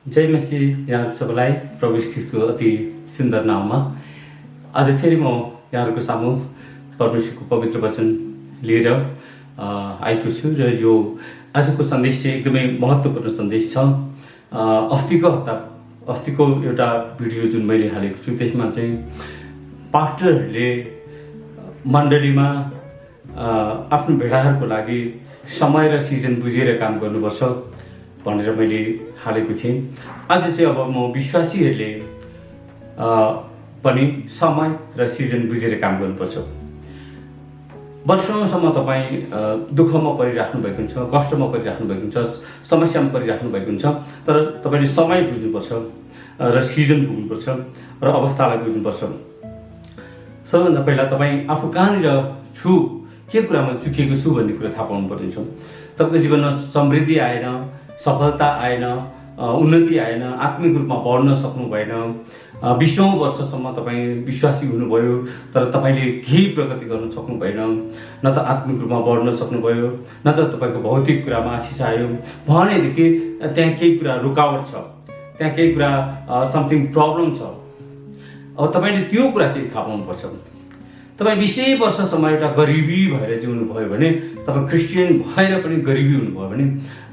जय मसी यहाँ सबैलाई प्रभु ख्रीष्टको अति सुन्दर नाममा आज फेरि म यहाँहरूको सामु परमेश्वरको पवित्र वचन लिएर आएको छु र यो आजको सन्देश चाहिँ एकदमै महत्त्वपूर्ण सन्देश छ। अस्तिको एउटा भिडियो जुन मैले हालेको छु त्यसमा चाहिँ पास्टरहरूले मण्डलीमा आफ्नो भेडाहरूको लागि समय र सिजन बुझेर काम गर्नुपर्छ भनेर मैले हालेको थिएँ। आज चाहिँ अब म विश्वासीहरूले पनि समय र सिजन बुझेर काम गर्नुपर्छ। वर्षौँसम्म तपाईँ दुःखमा परिराख्नु भएको हुन्छ, कष्टमा परिराख्नु भएको हुन्छ, समस्यामा परिराख्नु भएको हुन्छ, तर तपाईँले समय बुझ्नुपर्छ र सिजन पुग्नुपर्छ र अवस्थालाई बुझ्नुपर्छ। सबैभन्दा पहिला तपाईँ आफू कहाँनिर छु, के कुरामा चुकेको छु भन्ने कुरा थाहा पाउनु पर्ने छ। तपाईँको जीवनमा समृद्धि आएन, सफलता आएन, उन्नति आएन, आत्मिक रूपमा बढ्न सक्नु भएन, 20औं वर्षसम्म तपाईँ विश्वासी हुनुभयो तर तपाईँले केही प्रगति गर्न सक्नु भएन, न त आत्मिक रूपमा बढ्न सक्नुभयो, न त तपाईँको भौतिक कुरामा आशिष आयो भनेदेखि त्यहाँ केही कुरा रुकावट छ, त्यहाँ केही कुरा समथिङ प्रब्लम छ। अब तपाईँले त्यो कुरा चाहिँ थाहा पाउनुपर्छ। तपाईँ 20 वर्षसम्म एउटा गरिबी भएर जिउनु भयो भने, तपाईँ क्रिस्चियन भएर पनि गरिबी हुनुभयो भने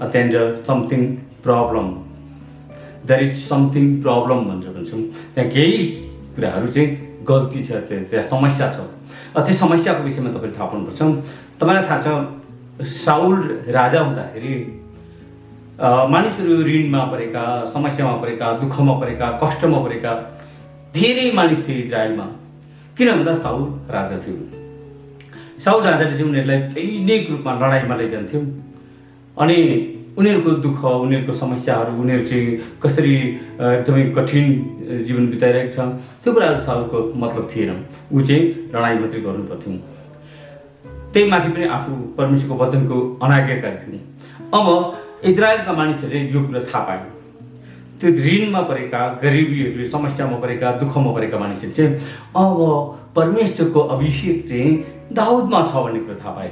त्यहाँनिर something problem, there is something problem भनेर भन्छौँ। त्यहाँ केही कुराहरू चाहिँ गल्ती छ, त्यहाँ समस्या छ। त्यो समस्याको विषयमा तपाईँले थाहा पाउनुपर्छ। तपाईँलाई थाहा छ साउल राजा हुँदाखेरि मानिसहरू ऋणमा परेका, समस्यामा परेका, दुःखमा परेका, कष्टमा परेका धेरै मानिस थिए इजरायलमा। किन भन्दा साउल राजा थियो। साउल राजाले चाहिँ उनीहरूलाई दैनिक रूपमा लडाइँमा लैजान्थ्यो अनि उनीहरूको दुःख, उनीहरूको समस्याहरू, उनीहरू चाहिँ कसरी एकदमै कठिन जीवन बिताइरहेको छ त्यो कुराहरू साउलको मतलब थिएन। ऊ चाहिँ लडाइँ मात्रै गर्नु पर्थ्यो। त्यही माथि पनि आफू परमेश्वरको वचनको अनाज्ञाकारी थियो। अब इजरायलका मानिसहरूले यो कुरा थाहा पाए। त्यो ऋणमा परेका, गरिबीहरू, समस्यामा परेका, दुःखमा परेका मानिसहरू चाहिँ अब परमेश्वरको अभिषेक चाहिँ दाउदमा छ भन्ने कुरा थाहा पाए।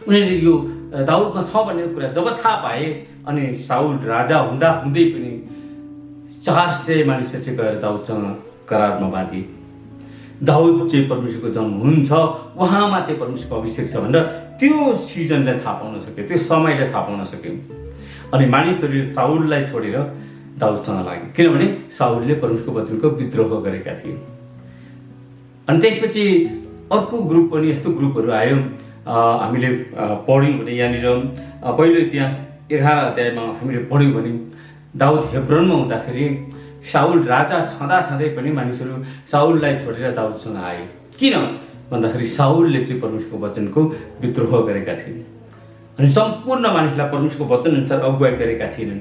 उनीहरूले यो दाउदमा छ भन्ने कुरा जब थाहा पाए अनि साउल राजा हुँदा हुँदै पनि 400 मानिसहरू चाहिँ गएर दाउदसँग करारमा बाँधे। दाउद चाहिँ परमेश्वरको जन्म हुनुहुन्छ, उहाँमा चाहिँ परमेश्वरको अभिषेक छ भनेर त्यो सिजनलाई थाहा पाउन सक्यो, त्यो समयलाई थाहा पाउन सक्यो। अनि मानिसहरूले साउललाई छोडेर दाउदसँग लागे किनभने साउलले परमेश्वरको वचनको विद्रोह गरेका थिए। अनि त्यसपछि अर्को ग्रुप पनि, यस्तो ग्रुपहरू आयो। हामीले पढ्यौँ भने यहाँनिर पहिलो इतिहास 11 अध्यायमा हामीले पढ्यौँ भने दाउद हेब्रोनमा हुँदाखेरि साउल राजा छँदै पनि मानिसहरू साउललाई छोडेर दाउदसँग आए। किन भन्दाखेरि साउलले चाहिँ परमेश्वरको वचनको विद्रोह गरेका थिए अनि सम्पूर्ण मानिसलाई परमेश्वरको वचन अनुसार अगुवाई गरेका थिएनन्।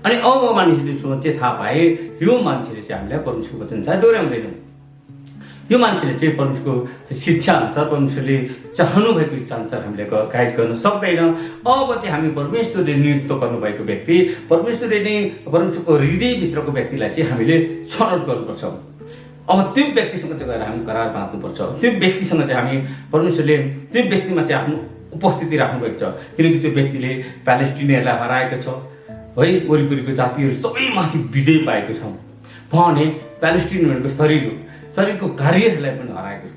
अनि अब मानिसहरूले चाहिँ थाहा पाए यो मान्छेले चाहिँ हामीलाई परमेश्वरको वचन अनुसार डोर्याउँदैन, यो मान्छेले चाहिँ परमेश्वरको शिक्षा अनुसार, परमेश्वरले चाहनु भएको इच्छा अनुसार हामीलाई गाइड गर्न सक्दैन। अब चाहिँ हामी परमेश्वरले नियुक्त गर्नुभएको व्यक्ति, परमेश्वरले नै परमेश्वरको हृदयभित्रको व्यक्तिलाई चाहिँ हामीले छनौट गर्नुपर्छ। अब त्यो व्यक्तिसँग चाहिँ गएर हामी करार बाँध्नुपर्छ। त्यो व्यक्तिसँग चाहिँ हामी परमेश्वरले त्यो व्यक्तिमा चाहिँ आफ्नो उपस्थिति राख्नुभएको छ किनकि त्यो व्यक्तिले प्यालेस्टिनियनलाई हराएको छ है, वरिपरिको जातिहरू सबै माथि विजय पाएको छ भने प्यालेस्टिनियनहरूको शरीरको कार्यहरूलाई पनि हराएको छ।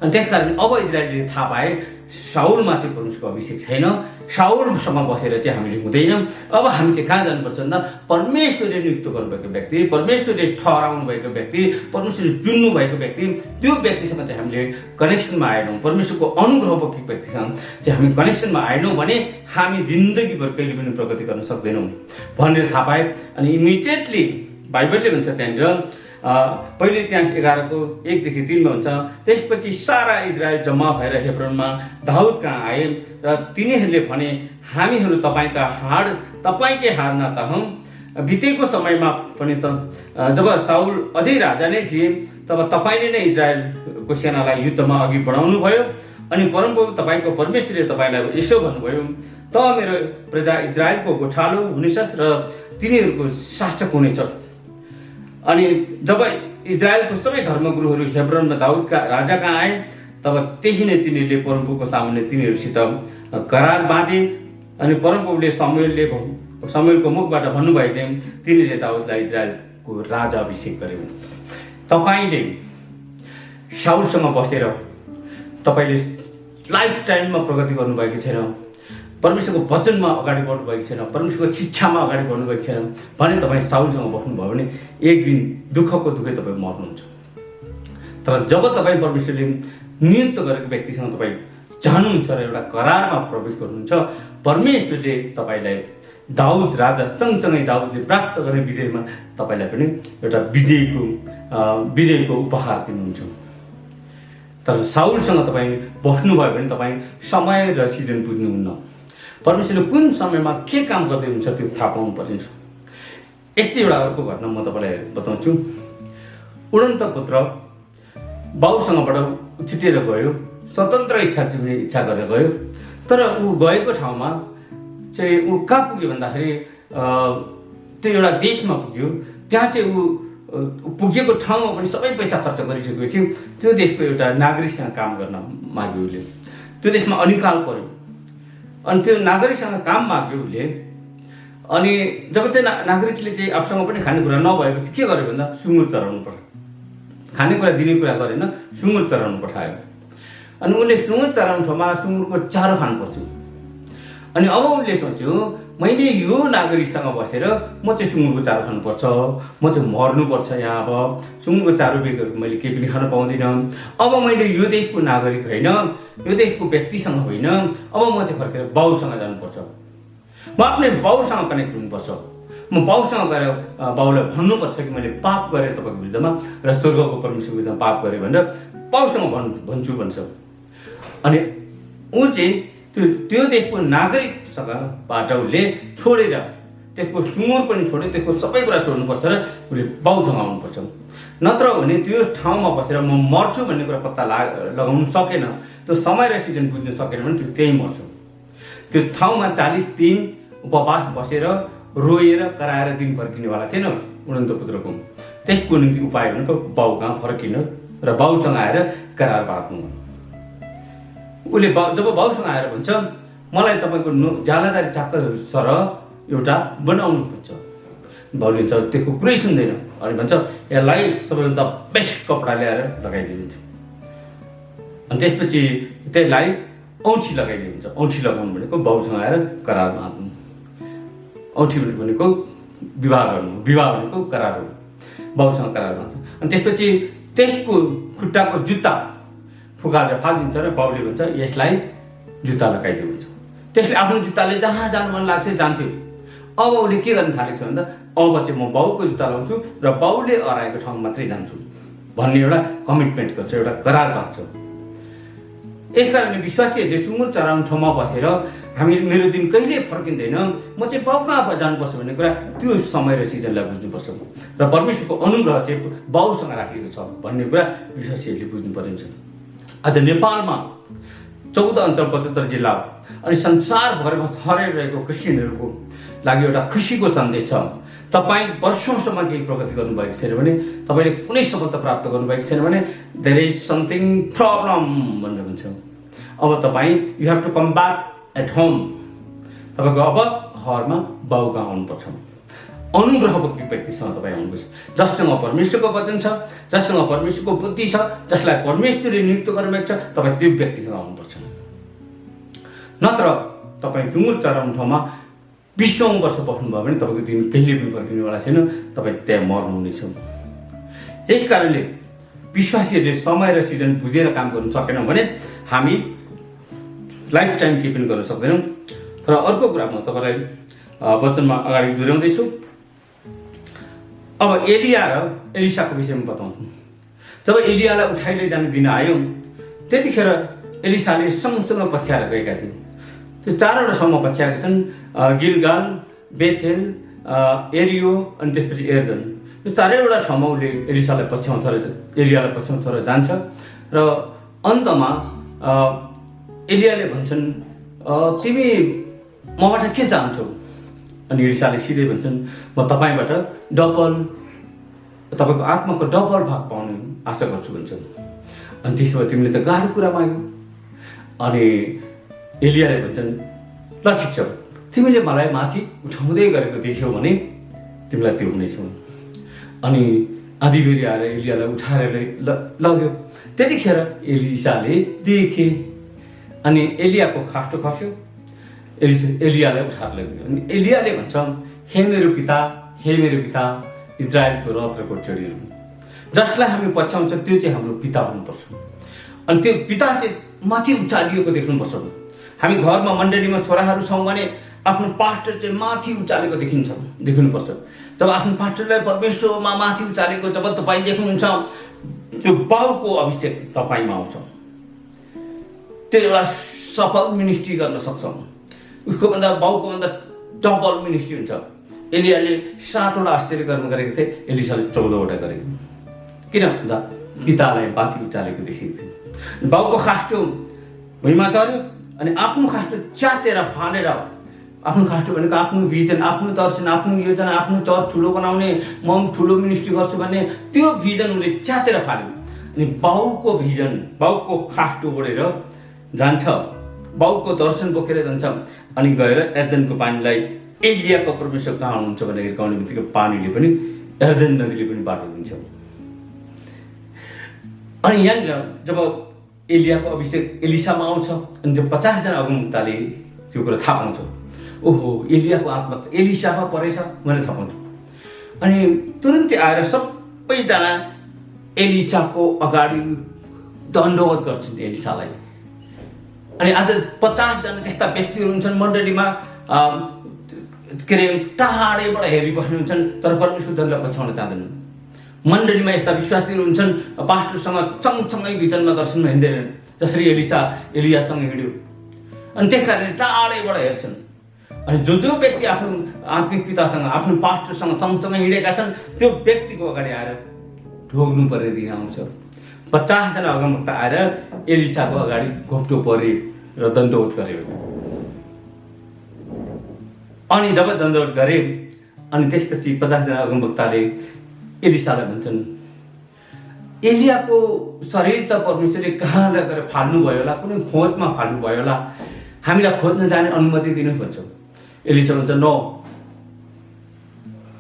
अनि त्यस कारण अब इजरायलले थाहा पाए साउलमा चाहिँ परमेश्वरको अभिषेक छैन, साउलसँग बसेर चाहिँ हामीले हुँदैन। अब हामी चाहिँ कहाँ जानुपर्छ भन्दा परमेश्वरले नियुक्त गर्नुभएको व्यक्ति, परमेश्वरले ठहराउनु भएको व्यक्ति, परमेश्वरले चुन्नु भएको व्यक्ति, त्यो व्यक्तिसँग चाहिँ हामीले कनेक्सनमा आएनौँ, परमेश्वरको अनुग्रहको व्यक्तिसँग चाहिँ हामी कनेक्सनमा आएनौँ भने हामी जिन्दगीभर कहिले पनि प्रगति गर्न सक्दैनौँ भनेर थाहा पाए। अनि इमिडिएटली बाइबलले भन्छ त्यहाँनिर पहिलो इतिहास 11को 1देखि 3 हुन्छ, त्यसपछि सारा इजरायल जम्मा भएर हेब्रोनमा दाउद कहाँ आए र तिनीहरूले भने हामीहरू तपाईँकै हाड न त हौँ। बितेको समयमा पनि त जब साउल अझै राजा नै थिए तब तपाईँले नै इजरायलको सेनालाई युद्धमा अघि बढाउनु भयो अनि परमप्रभु तपाईँको परमेश्वरले तपाईँलाई यसो भन्नुभयो, त मेरो प्रजा इजरायलको गोठालो हुनेछ र तिनीहरूको शासक हुनेछ। अनि जब इजरायलको सबै धर्मगुरुहरू हेब्रोनमा दाउदका राजा कहाँ आए तब त्यही नै तिनीहरूले परमप्रभुको सामुन्ने तिनीहरूसित करार बाँधे अनि परमप्रभुले शमूएलले शमूएलको मुखबाट भन्नुभयो चाहिँ तिनीले दाउदलाई इजरायलको राजा अभिषेक गरे। तपाईँले शाउलसँग बसेर तपाईँले लाइफ टाइममा प्रगति गर्नुभएको छैन, परमेश्वरको वचनमा अगाडि बढ्नुभएको छैन, परमेश्वरको शिक्षामा अगाडि बढ्नुभएको छैन भने तपाईँ शाउलसँग बस्नुभयो भने एक दिन दुःखको दुःखै तपाईँ मर्नुहुन्छ। तर जब तपाईँ परमेश्वरले नियुक्त गरेको व्यक्तिसँग तपाईँ जानुहुन्छ र एउटा करारमा प्रवेश गर्नुहुन्छ, परमेश्वरले तपाईँलाई दाउद राजा सँगसँगै दाउदले प्राप्त गर्ने विजयमा तपाईँलाई पनि एउटा विजयको उपहार दिनुहुन्छ। तर साउलसँग तपाईँ बस्नुभयो भने तपाईँ समय र सिजन बुझ्नुहुन्न। परमेश्वरले कुन समयमा के काम गर्दै हुन्छ त्यो थाहा पाउनु पर्ने छ। यस्तै एउटा अर्को घटना म तपाईँलाई बताउँछु। उडन्त पुत्र बाउसँगबाट छुटिएर गयो, स्वतन्त्र इच्छा गरेर गयो। तर ऊ गएको ठाउँमा चाहिँ ऊ कहाँ पुग्यो भन्दाखेरि त्यो एउटा देशमा पुग्यो। त्यहाँ चाहिँ ऊ पुगेको ठाउँमा पनि सबै पैसा खर्च गरिसकेपछि त्यो देशको एउटा नागरिकसँग काम गर्न माग्यो उसले। त्यो देशमा अनिकाल पर्यो अनि त्यो नागरिकसँग काम माग्यो उसले। अनि जब त्यो नागरिकले चाहिँ आफूसँग पनि खानेकुरा नभएपछि के गर्यो भन्दा सुँगुर चराउनु पऱ्यो। खानेकुरा दिने कुरा गरेन, सुँगुर चराउनु पठायो। अनि उसले सुँगुर चराउने ठाउँमा सुँगुरको चारो खानुपर्छ। अनि अब उसले सोच्यो मैले यो नागरिकसँग बसेर म चाहिँ सुँगुरको चारो खानुपर्छ, म चाहिँ मर्नुपर्छ। यहाँ अब सुँगुरको चारो बेगर मैले केही पनि खान पाउँदिनँ। अब मैले यो देशको नागरिक होइन, यो देशको व्यक्तिसँग होइन, अब म चाहिँ फर्केर बाउसँग जानुपर्छ। म आफ्नै बाउसँग कनेक्ट हुनुपर्छ। म बाउसँग गएर बाउलाई भन्नुपर्छ कि मैले पाप गरेँ तपाईँको विरुद्धमा र स्वर्गको परमेश्वरको विरुद्धमा पाप गरेँ भनेर बाउसँग भन्छु भन्छ। अनि ऊ चाहिँ त्यो देशको नागरिकसँगबाट उसले छोडेर त्यसको सुँगुर पनि छोड्यो, त्यसको सबै कुरा छोड्नुपर्छ र उसले बाउसँग आउनुपर्छ। नत्र भने त्यो ठाउँमा बसेर म मर्छु भन्ने कुरा पत्ता लगाउनु सकेन, त्यो समय र सिजन बुझ्नु सकेन भने त्यो त्यहीँ मर्छ। त्यो ठाउँमा 40 दिन उपवास बसेर रोएर कराएर दिन फर्किनेवाला थिएन उडन्त पुत्रको। त्यसको निम्ति उपाय भनेको बाउ कहाँ फर्किनु र बाउसँग आएर करार बाँध्नु। उसले जब बाउसँग आएर भन्छ मलाई तपाईँको जालादारी चाकरहरू सरह एउटा बनाउनु पर्छ, बाउले भन्छ त्यसको कुरै सुन्दैन। अनि भन्छ यसलाई सबैभन्दा बेस्ट कपडा ल्याएर लगाइदिनुहुन्छ। अनि त्यसपछि त्यसलाई औँठी लगाइदिनुहुन्छ। औँठी लगाउनु भनेको बाउसँग आएर करार बाँध्नु। औँठी भनेको विवाह गर्नु, विवाह भनेको करार हो, बाउसँग करार बाँध्छ। अनि त्यसपछि त्यसको खुट्टाको जुत्ता फुकालेर फालिदिन्छ र बाउले भन्छ यसलाई जुत्ता लगाइदियो भन्छ। त्यसले आफ्नो जुत्ताले जहाँ जानु मन लाग्छ जान्थ्यो। अब उसले के गर्न थालेको छ भन्दा अब चाहिँ म बाउको जुत्ता लाउँछु र बाउले अराएको ठाउँ मात्रै जान्छु भन्ने एउटा कमिटमेन्ट गर्छ, एउटा करार बाँध्छ। यस कारणले विश्वासीहरूले सुँगुर चराउने ठाउँमा बसेर मेरो दिन कहिले फर्किँदैन, म चाहिँ बाउ कहाँ जानुपर्छ भन्ने कुरा त्यो समय र सिजनलाई बुझ्नुपर्छ र परमेश्वरको अनुग्रह चाहिँ बाउसँग राखेको छ भन्ने कुरा विश्वासीहरूले बुझ्नुपर्ने छ। आज नेपालमा 14 अञ्चल 75 जिल्ला अनि संसारभरमा छरेर रहेको क्रिस्चियनहरूको लागि एउटा खुसीको सन्देश छ। तपाईँ वर्षौँसम्म केही प्रगति गर्नुभएको छैन भने, तपाईँले कुनै सफलता प्राप्त गर्नुभएको छैन भने देयर इज समथिङ प्रब्लम भनेर भन्छ। अब तपाईँ you have to come back at home. तपाईँको अब घरमा बाउ कहाँ आउनुपर्छ। अनुग्रहको व्यक्तिसँग तपाईँ आउनुपर्छ, जससँग परमेश्वरको वचन छ, जससँग परमेश्वरको बुद्धि छ, जसलाई परमेश्वरले नियुक्त गर्नुभएको छ, तपाईँ त्यो व्यक्तिसँग आउनुपर्छ। नत्र तपाईँ सुँगुर चराउने ठाउँमा 20औं वर्ष बस्नुभयो भने तपाईँको दिन कहिले पनि फर्किनेवाला छैन, तपाईँ त्यहाँ मर्नुहुनेछ। यस कारणले विश्वासीहरूले समय र सिजन बुझेर काम गर्नु सकेनौँ भने हामी लाइफ टाइम केही पनि गर्न सक्दैनौँ। र अर्को कुरा म तपाईँलाई वचनमा अगाडि दोहोऱ्याउँदैछु। अब एलिया र एलिसाको विषयमा बताउँछु। जब एलियालाई उठाइ जाने दिन आयो त्यतिखेर एलिसाले सँगसँग पछ्याएर गएका थिए। त्यो 4वटा ठाउँमा पछ्याएका छन्, गिलगाल, बेथेल, एरियो अनि त्यसपछि एर्दन। यो 4वटा ठाउँमा उसले एलियालाई पछ्याउँछ र जान्छ र अन्तमा एलियाले भन्छन् तिमी मबाट के चाहन्छौ? अनि एलिसाले सिधै भन्छन् म तपाईँबाट तपाईँको आत्माको डबल भाग पाउने आशा गर्छु भन्छन्। अनि त्यसो भए तिमीले त गाह्रो कुरा माग्यौ। अनि एलियाले भन्छन् ल ठिक छ, तिमीले मलाई माथि उठाउँदै गरेको देख्यौ भने तिमीलाई त्यो हुनेछ। अनि आँधीबेहरी आएर एलियालाई उठाएर लग्यो। त्यतिखेर एलिसाले देखे अनि एलियाको खास्टो खस्यो, एलियालाई उठाएर लग्यो। अनि एलियाले भन्छ, हे मेरो पिता, हे मेरो पिता, इजरायलको रथको चोरीहरू, जसलाई हामी पछ्याउँछ त्यो चाहिँ हाम्रो पिता हुनुपर्छ। अनि त्यो पिता चाहिँ माथि उचालिएको देख्नुपर्छ। हामी घरमा मण्डलीमा छोराहरू छौँ भने आफ्नो पास्टर चाहिँ माथि उचालेको देखिनुपर्छ। जब आफ्नो पास्टरलाई परमेश्वरमा माथि उचालेको जब तपाईँ देख्नुहुन्छ, त्यो बाउको अभिषेक तपाईँमा आउँछ। त्यो एउटा सफल मिनिस्ट्री गर्न सक्छ। उसको भन्दा बाउको भन्दा डबल मिनिस्ट्री हुन्छ। एलियाले 7वटा आश्चर्य कर्म गरेको थिए, एलिसाले 14वटा गरेको। किन भन्दा पितालाई माथि उचालेको देखेको थियो। बाउको खास्टो भुइँमा चढ्यो अनि आफ्नो खास्टो च्यातेर फालेर, आफ्नो खास्टो भनेको आफ्नो भिजन, आफ्नो दर्शन, आफ्नो योजना, आफ्नो चर्च ठुलो बनाउने, म ठुलो मिनिस्ट्री गर्छु भन्ने त्यो भिजन उसले च्यातेर फाल्यो। अनि बाउको भिजन, बाउको खास्टो ओढेर जान्छ, बाउको दर्शन बोकेर जान्छ। अनि गएर एर्दनको पानीलाई एलियाको परमेश्वर कहाँ हुनुहुन्छ भनेर हिर्काउने बित्तिकै पानीले पनि, एर्दन नदीले पनि बाटो दिन्छ। अनि यहाँनिर जब एलियाको अभिषेक एलिसामा आउँछ अनि त्यो 50 जना अगमवक्ताले त्यो कुरा थाहा पाउँछ, ओहो एलियाको आत्मा त एलिसामा परेछ भनेर थाहा पाउँछ। अनि तुरुन्तै आएर सबैजना एलिसाको अगाडि दण्डवत गर्छन् एलिसालाई। अनि आज 50 जना त्यस्ता व्यक्तिहरू हुन्छन् मण्डलीमा, के अरे टाढैबाट हेरिबस्नु हुन्छन्, तर परमेश्वर दण्ड पछ्याउन चाहँदैनन्। मण्डलीमा यस्ता विश्वासीहरू हुन्छन्, पास्टरसँग सँगसँगै भितरमा दर्शनमा हिँड्दैनन्, जसरी एलियासँग हिँड्यो। अनि त्यस कारणले टाढैबाट हेर्छन्। अनि जो व्यक्ति आफ्नो आत्मिक पितासँग, आफ्नो पास्टरसँग सँगसँगै हिँडेका छन्, त्यो व्यक्तिको अगाडि आएर ढोग्नु पर्ने दिन आउँछ। 50 जना अगमवक्ता आएर एलिसाको अगाडि घोप्टो परे र दण्डवत गरे। अनि जब दण्डवत गरे अनि त्यसपछि 50 जना अगमवक्ताले एलिसालाई भन्छन्, एलियाको शरीर त परमेश्वरले कहाँ लगेर फाल्नुभयो होला, कुनै खोजमा फाल्नुभयो होला, हामीलाई खोज्न जाने अनुमति दिनुहोस् भन्छ। एलिसा भन्छ, नो,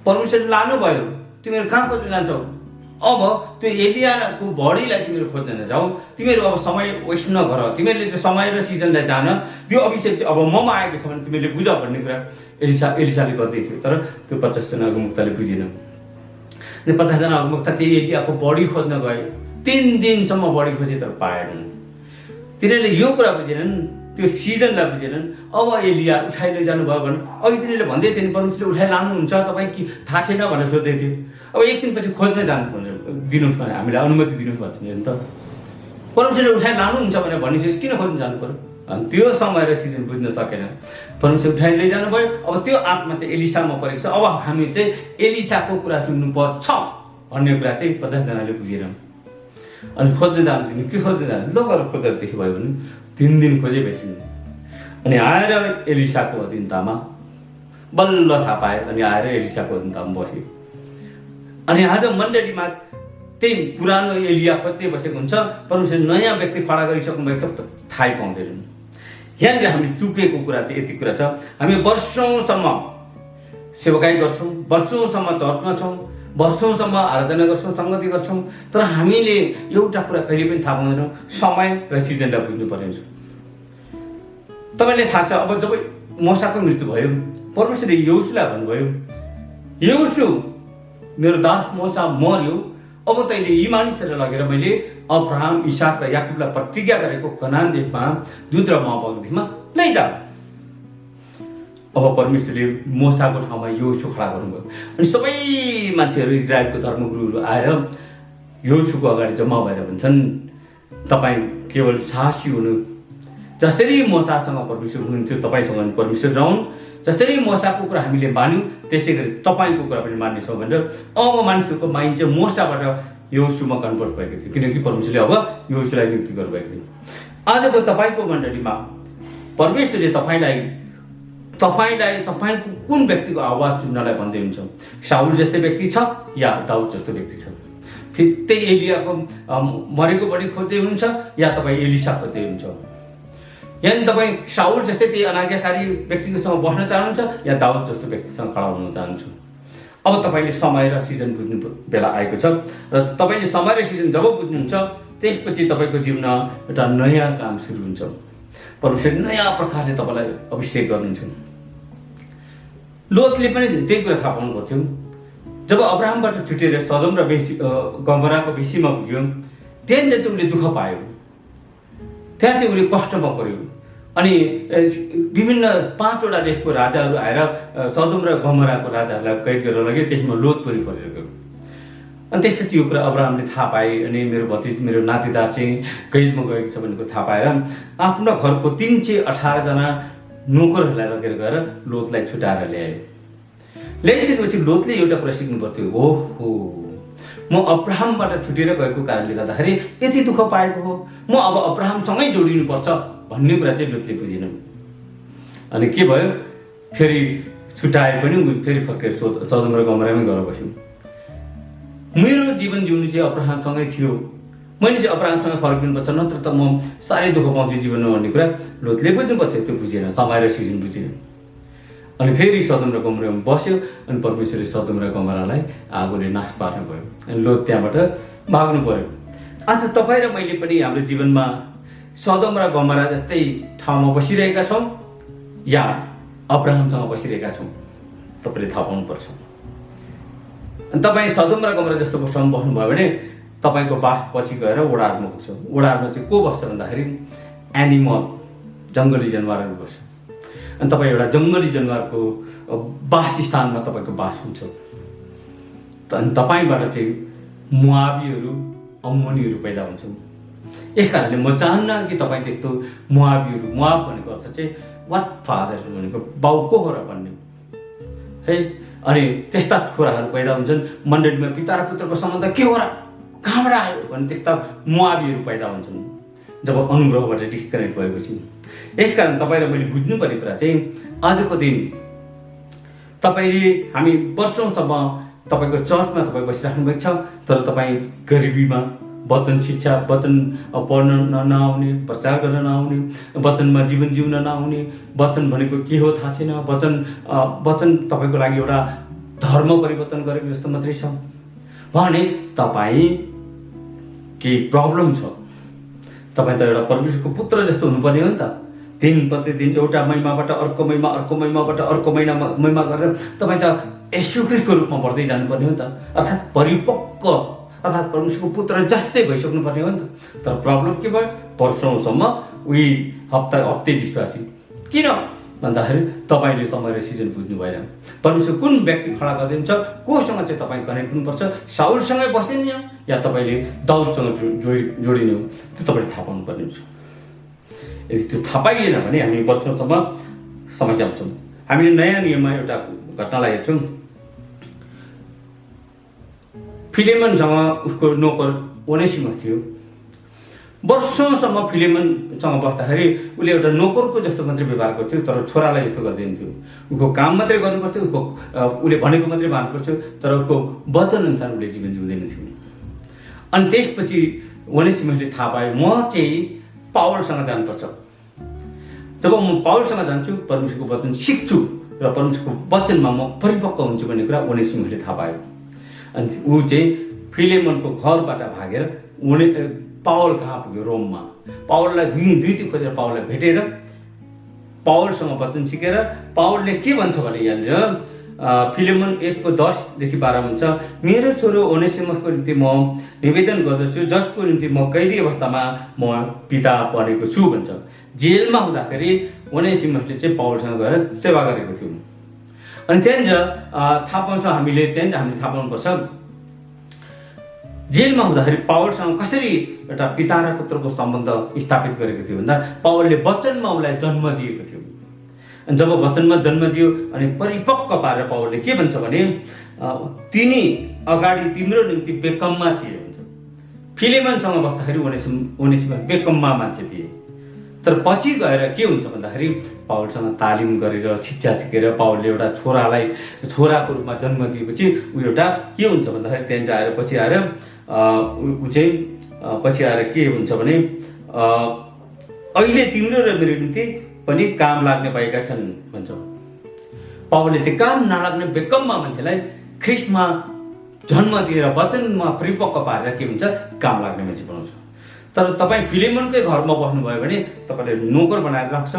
परमेश्वरले लानुभयो, तिमीहरू कहाँ खोज्न जान्छौ? अब त्यो एलियाको बडीलाई तिमीहरू खोज्न नजाऊ, तिमीहरू अब समय वेस्ट नगर, तिमीहरूले चाहिँ समय र सिजनलाई जान, त्यो अभिषेक चाहिँ अब ममा आएको छ भने तिमीहरूले बुझ भन्ने कुरा एलिसाले गर्दै थियो। तर त्यो 50 जना अगमवक्ताले बुझेन। अनि 50 जना अगमवक्ता चाहिँ एलियाको बडी खोज्न गए। 3 दिनसम्म बडी खोजे तर पाएनन्। तिनीहरूले यो कुरा बुझेनन्, त्यो सिजनलाई बुझेनन्। अब एलिया उठाइ लैजानुभयो भने, अघि तिनीहरूले भन्दै थिए नि परमेश्वरले उठाइ लानुहुन्छ, तपाईँ कि थाहा छैन भनेर सोध्दै थियो। अब एकछिनपछि खोज्न जानु दिनुहोस् भने हामीलाई अनुमति दिनुहोस् भन्छ नि त। परमेश्वरले उठाइ लानुहुन्छ भनेर भनिसकेपछि किन खोज्न जानु पर्यो? अनि त्यो समय र सिजन बुझ्न सकेन। परमेश्वर उठाइ लैजानु भयो। अब त्यो आत्मा चाहिँ एलिसामा परेको छ। अब हामी चाहिँ एलिसाको कुरा सुन्नुपर्छ भन्ने कुरा चाहिँ 50 जनाले बुझेन। अनि खोज्न जानु दिनु, के खोज्न जानु, ल गएर खोजेर देख्यो भयो भने 3 दिन खोजे भेटिनु। अनि आएर एलिसाको अधीनतामा बल्ल थाहा पायो। अनि आएर एलिसाको अधीनतामा बस्यो। अनि आज मण्डलीमा त्यही पुरानो एलिया कतै बसेको हुन्छ, परमेश्वरले नयाँ व्यक्ति खडा गरिसक्नु भएको छ, थाहै पाउँदैनन्। यहाँनिर हामीले चुकेको कुरा चाहिँ यति कुरा छ, हामी वर्षौँसम्म सेवाकाई गर्छौँ, वर्षौँसम्म चर्चमा छौँ, वर्षौँसम्म आराधना गर्छौँ, सङ्गति गर्छौँ, तर हामीले एउटा कुरा कहिले पनि थाहा पाउँदैनौँ, समय र सिजनलाई बुझ्नु पर्ने हुन्छ। तपाईँले थाहा छ, अब जब मोसाको मृत्यु भयो, परमेश्वरले यहोशुलाई भन्नुभयो, यहोशु मेरो दास मोसा मर्यो, अब तैँले यी मानिसहरूलाई लगेर मैले अब्राहम, इसाक र याकुबलाई प्रतिज्ञा गरेको कनान देशमा दुध र मह बग्ने देशमा लैजा। अब परमेश्वरले मोसाको ठाउँमा यहोशु खडा गर्नुभयो। अनि सबै मान्छेहरू, इजरायलको धर्मगुरुहरू आएर यहोशुको अगाडि जम्मा भएर भन्छन्, तपाईँ केवल साहसी हुनु, जसरी मोसासँग परमेश्वर हुनुहुन्थ्यो तपाईँसँग परमेश्वर रहन्, जसरी मोसाको कुरा हामीले मान्यौँ त्यसै गरी तपाईँको कुरा पनि मान्नेछौँ भनेर अब मानिसहरूको माइन्ड चाहिँ मोसाबाट यहोशुमा कन्भर्ट भएको थियो, किनकि परमेश्वरले अब यहोशुलाई नियुक्ति गर्नुभएको थियो। आजको तपाईँको मण्डलीमा परमेश्वरले तपाईँको कुन व्यक्तिको आवाज सुन्नलाई भन्दै हुन्छ? साउल जस्तै व्यक्ति छ या दाउद जस्तो व्यक्ति छ? फेरि त्यही एलियाको मरेको बढी खोज्दै हुनुहुन्छ या तपाईँ एलिसा खोज्दै हुन्छ? यानि तपाईँ साउल जस्तै त्यही अनाज्ञाकारी व्यक्तिसँग बस्न चाहनुहुन्छ या दाउद जस्तो व्यक्तिसँग खडा हुन चाहनुहुन्छ? अब तपाईँले समय र सिजन बुझ्नु बेला आएको छ र तपाईँले समय र सिजन जब बुझ्नुहुन्छ त्यसपछि तपाईँको जीवनमा एउटा नयाँ काम सुरु हुन्छ। परमेश्वरले नयाँ प्रकारले तपाईँलाई अभिषेक गर्नुहुन्छ। लोतले पनि त्यही कुरा थाहा पाउनु पर्थ्यो। जब अब्राहमबाट छुटेर सदम र गमोराको बेसीमा पुग्यो, त्यहाँनिर चाहिँ उसले दुःख पायो, त्यहाँ चाहिँ उसले कष्टमा पर्यो। अनि विभिन्न 5वटा देशको राजाहरू आएर सदम र गमोराको राजाहरूलाई कैद गरेर लगे, त्यसमा लोत पनि परेर गयो। अनि त्यसपछि यो कुरा अब्राहमले थाहा पाए अनि मेरो नातेदार चाहिँ कैदमा गएको छ भन्ने कुरा थाहा पाएर आफ्नो घरको 318 नोकरहरूलाई लगेर गएर लोतलाई छुटाएर ल्याइसकेपछि लोतले एउटा कुरा सिक्नु पर्थ्यो, ओहो म अब्राहमबाट छुटेर गएको कारणले गर्दाखेरि यति दुःख पाएको हो, म अब अब्राहमसँगै जोडिनुपर्छ भन्ने कुरा चाहिँ लोतले बुझेन। अनि के भयो, फेरि छुटाए पनि फेरि फर्केर सदम र गमोरामै गएर बस्यो। मेरो जीवन जिउनु चाहिँ अब्राहमसँगै थियो, मैले चाहिँ अब्राहमसँग फर्किनुपर्छ, नत्र त म साह्रै दुःख पाउँछु जीवनमा भन्ने कुरा लोतले बुझ्नु पर्थ्यो। त्यो बुझेन, समय र सिजन बुझेन। अनि फेरि सदम र गमोरामा बस्यो अनि परमेश्वरले सदम र गमोरालाई आगोले नाश पार्नु भयो। अनि लोत त्यहाँबाट भाग्नु पर्यो। आज तपाईँ र मैले पनि हाम्रो जीवनमा सदम र गमोरा जस्तै ठाउँमा बसिरहेका छौँ या अब्राहमसँग बसिरहेका छौँ, तपाईँले थाहा पाउनुपर्छ। अनि तपाईँ सदम र गमोरा जस्तो ठाउँमा बस्नुभयो भने तपाईँको बास पछि गएर ओडारमा पुग्छ। ओडारमा चाहिँ को बस्छ भन्दाखेरि एनिमल, जङ्गली जनावरहरू बस्छ। अनि तपाईँ एउटा जङ्गली जनावरको वासस्थानमा तपाईँको बास हुन्छ। अनि तपाईँबाट चाहिँ मुआबीहरू, अम्मोनीहरू पैदा हुन्छन्। यस कारणले म चाहन्न कि तपाईँ त्यस्तो मुआबीहरू, मुआब भनेको अर्थ चाहिँ वाट फादर भनेको बाउ को हो र भन्ने है। अनि त्यस्ता छोराहरू पैदा हुन्छन्, मण्डलीमा पिता र पुत्रको सम्बन्ध के हो र, कहाँबाट आयो भने त्यस्ता मुआबीहरू पैदा हुन्छन् जब अनुग्रहबाट डिस्कनेक्ट भएपछि। यसकारण तपाईँ र मैले बुझ्नु पर्ने कुरा चाहिँ आजको दिन तपाईँले हामी वर्षौँसम्म तपाईँको चर्चमा तपाईँ बसिराख्नु भएको छ, तर तपाईँ गरिबीमा वचन शिक्षा, वचन पढ्न नआउने, प्रचार गर्न नआउने, वचनमा जीवन जिउन नआउने, वचन भनेको के हो थाहा छैन, वचन तपाईँको लागि एउटा धर्म परिवर्तन गरेको जस्तो मात्रै छ भने तपाईँ केही प्रब्लम छ। तपाईँ त एउटा परमेश्वरको पुत्र जस्तो हुनुपर्ने हो नि त। दिन प्रतिदिन एउटा महिमाबाट अर्को महिमा, अर्को महिमाबाट अर्को महिमा गरेर तपाईँ त येशू ख्रीष्टको रूपमा बढ्दै जानुपर्ने हो नि त। अर्थात् परिपक्व, अर्थात् परमेश्वरको पुत्र जस्तै भइसक्नु पर्ने हो नि त। तर प्रब्लम के भयो, वर्षौँसम्म उही हप्ते विश्वासी। किन भन्दाखेरि तपाईँले समय र सिजन बुझ्नु भएन। परमेश्वर कुन व्यक्ति खडा गरिदिन्छ, कोसँग चाहिँ तपाईँ कनेक्ट हुनुपर्छ, साउलसँगै बसिने हो या तपाईँले दाउदसँग जोडिने हो, त्यो तपाईँले थाहा पाउनुपर्ने हुन्छ। यदि त्यो थाहा पाइएन भने हामी वर्षौँसम्म समस्या हुन्छौँ। हामीले नयाँ नियममा एउटा घटनालाई हेर्छौँ। फिलेमनसँग उसको नोकर ओनेसिमस थियो। वर्षौँसम्म फिलेमनसँग बस्दाखेरि उसले एउटा नोकरको जस्तो मात्रै व्यवहार गर्थ्यो, तर छोरालाई जस्तो गर्दैन थियो। उसको काम मात्रै गर्नुपर्थ्यो, उसले भनेको मात्रै मान्नुपर्थ्यो, तर उसको वचनअनुसार उसले जीवन जिउँदैन थियो। अनि त्यसपछि ओनेसिमसले थाहा पायो म चाहिँ पावलसँग जानुपर्छ। जब म पावलसँग जान्छु, परमेश्वरको वचन सिक्छु र परमेश्वरको वचनमा म परिपक्व हुन्छु भन्ने कुरा ओनेसिमसले थाहा पायो। अनि ऊ चाहिँ फिलेमनको घरबाट भागेर पावल कहाँ पुग्यो, रोममा। पावललाई दुई खोजेर पावललाई भेटेर पावलसँग वचन सिकेर पावलले के भन्छ भने यहाँनिर फिलेमन 1:10-12 हुन्छ, मेरो छोरो ओनेसिमसको निम्ति म निवेदन गर्दछु, जसको निम्ति म कैदी अवस्थामा म पिता बनेको छु भन्छ। जेलमा हुँदाखेरि ओनेसिमसले चाहिँ पावलसँग गएर सेवा गरेको थियो। अनि त्यहाँनिर थाहा पाउँछ हामीले थाहा पाउनुपर्छ जेलमा हुँदाखेरि पावलसँग कसरी एउटा पिता र पुत्रको सम्बन्ध स्थापित गरेको थियो भन्दा पावलले वचनमा उसलाई जन्म दिएको थियो। अनि जब वचनमा जन्म दियो अनि परिपक्व पारेर पावलले के भन्छ भने तिनी अगाडि तिम्रो निम्ति बेकममा थिए भन्छ। फिलेमनसँग बस्दाखेरि ओनेसिमस बेकममा मान्छे थिए, तर पछि गएर के हुन्छ भन्दाखेरि पावलसँग तालिम गरेर शिक्षा सिकेर पावलले एउटा छोराको रूपमा जन्म दिएपछि ऊ एउटा के हुन्छ भन्दाखेरि त्यहाँनिर आएर पछि आएर के हुन्छ भने अहिले तिम्रो र मेरो निम्ति पनि काम लाग्ने भएका छन् भन्छ। पावलले चाहिँ काम नलाग्ने बेकममा मान्छेलाई ख्रिस्टमा जन्म दिएर वचनमा परिपक्व पारेर के हुन्छ, काम लाग्ने मान्छे बनाउँछ। तर तपाईँ फिलेमोनकै घरमा बस्नुभयो भने तपाईँले नोकर बनाएर राख्छ,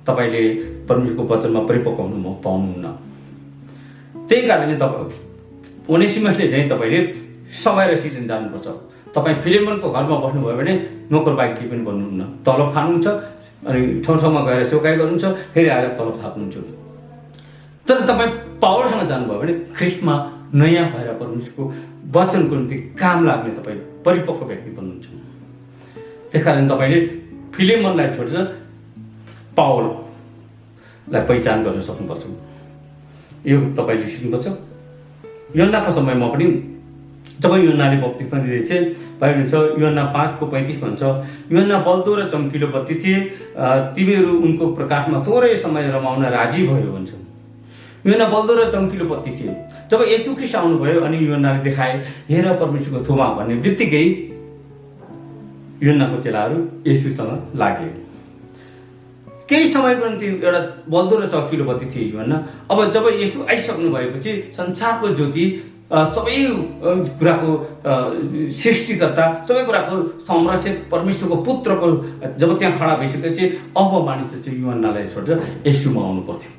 तपाईँले परमेश्वरको वचनमा परिपक्व हुनु पाउनुहुन्न। त्यही कारणले ओनेसिमसले चाहिँ तपाईँले समय र सिजन जानुपर्छ। तपाईँ फिलेमोनको घरमा बस्नुभयो भने नोकर बाहेक केही पनि बन्नुहुन्न। तलब खानुहुन्छ अनि ठाउँ गएर सेवकाई गर्नुहुन्छ, फेरि आएर तलब थाप्नुहुन्छ। तर तपाईँ पावलसँग जानुभयो भने ख्रिस्टमा नयाँ भएर परमेश्वरको वचनको निम्ति काम लाग्ने तपाईँ परिपक्व व्यक्ति बन्नुहुन्छ। त्यस कारण तपाईँले फिलेमोनलाई छोडेर पावललाई पहिचान गर्न सक्नुपर्छ। यो तपाईँले सिक्नुपर्छ। योहन्नाको समयमा पनि जब योहन्नाले बप्तिस्मा दिँदै थिए, बाइबलमा छ योहन्ना 5:35 भन्छ, योहन्ना बल्दो र चम्किलो बत्ती थिए, तिमीहरू उनको प्रकाशमा थोरै समय रमाउन राजी भयो भन्छ। योहन्ना बल्दो र चम्किलो बत्ती थिए। जब येशू ख्रीष्ट आउनुभयो अनि योहन्नाले देखाए, हेर परमेश्वरको थुमा भन्ने बित्तिकै योहन्नाको चेलाहरू येशूसँग लागे। केही समयको निम्ति एउटा बल्दो र चम्किलो बत्ती थिए योहन्ना। अब जब येशू आइसक्नु भएपछि संसारको ज्योति, सबै कुराको सृष्टिकर्ता, सबै कुराको संरक्षक परमेश्वरको पुत्रको जब त्यहाँ खडा भइसकेपछि अब मानिसले चाहिँ योहन्नालाई छोडेर येशूमा आउनु पर्थ्यो।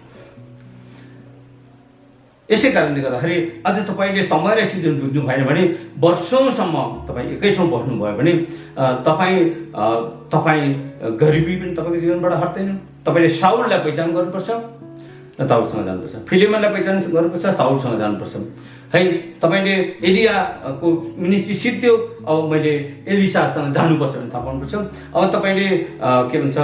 यसै कारणले गर्दाखेरि अझ तपाईँले समय र सिजन बुझ्नु भएन भने वर्षौँसम्म तपाईँ एकै ठाउँ बस्नुभयो भने तपाईँ गरिबी पनि तपाईँको जीवनबाट हट्दैन। तपाईँले साउललाई पहिचान गर्नुपर्छ र दाउदसँग जानुपर्छ, फिलेमोनलाई पहिचान गर्नुपर्छ, साउलसँग जानुपर्छ है। तपाईँले एलियाको मिनिस्ट्री सिद्धियो, अब मैले एलिसासँग जानुपर्छ भने थाहा पाउनुपर्छ। अब तपाईँले के भन्छ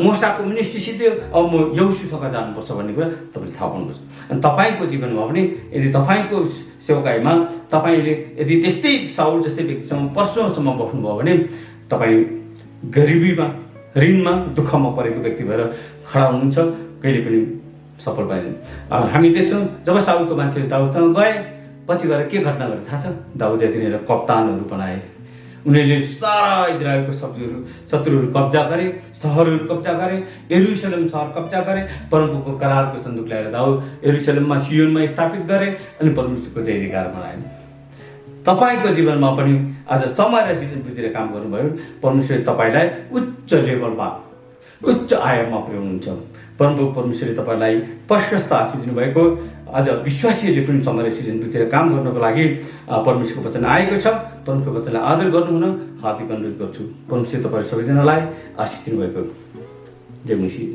मोसाको मिनिस्ट्री सिद्धियो, अब म यहोशूसँग जानुपर्छ भन्ने कुरा तपाईँले थाहा पाउनुपर्छ। अनि तपाईँको जीवनमा पनि यदि तपाईँको सेवकाईमा तपाईँले यदि त्यस्तै साउल जस्तै व्यक्तिसँग वर्षौँसम्म बस्नुभयो भने तपाईँ गरिबीमा, ऋणमा, दुःखमा परेको व्यक्ति भएर खडा हुनुहुन्छ, कहिले पनि सफल पाएन। हामी देख्छौँ जब साउलको मान्छेहरू दाउदसँग गए, पछि गएर के घटना गरेर थाहा छ? दाउदले तिनीहरू कप्तानहरू बनाए। उनीहरूले सारा इजरायलको शत्रुहरू कब्जा गरे, सहरहरू कब्जा गरे, यरुशलेम सहर कब्जा गरे, परमप्रभुको करारको सन्दुक ल्याएर दाउद यरुशलेममा सियोनमा स्थापित गरे अनि परमेश्वरको जय जयकार बनाए। तपाईँको जीवनमा पनि आज समय र सिजन बुझेर काम गर्नुभयो, परमेश्वरले तपाईँलाई उच्च लेभलमा, उच्च आयाममा पुर्याउनुहुन्छ। परमप्रभु परमेश्वरले तपाईँलाई प्रशस्त आशिष दिनुभएको, आज विश्वासीहरूले पनि समय र सिजन बुझेर काम गर्नको लागि परमेश्वरको वचन आएको छ। परमेश्वरको वचनलाई आदर गर्नुहुन हार्दिक अनुरोध गर्छु। परमेश्वरले तपाईँहरू सबैजनालाई आशिष दिनुभएको। जय मसीह।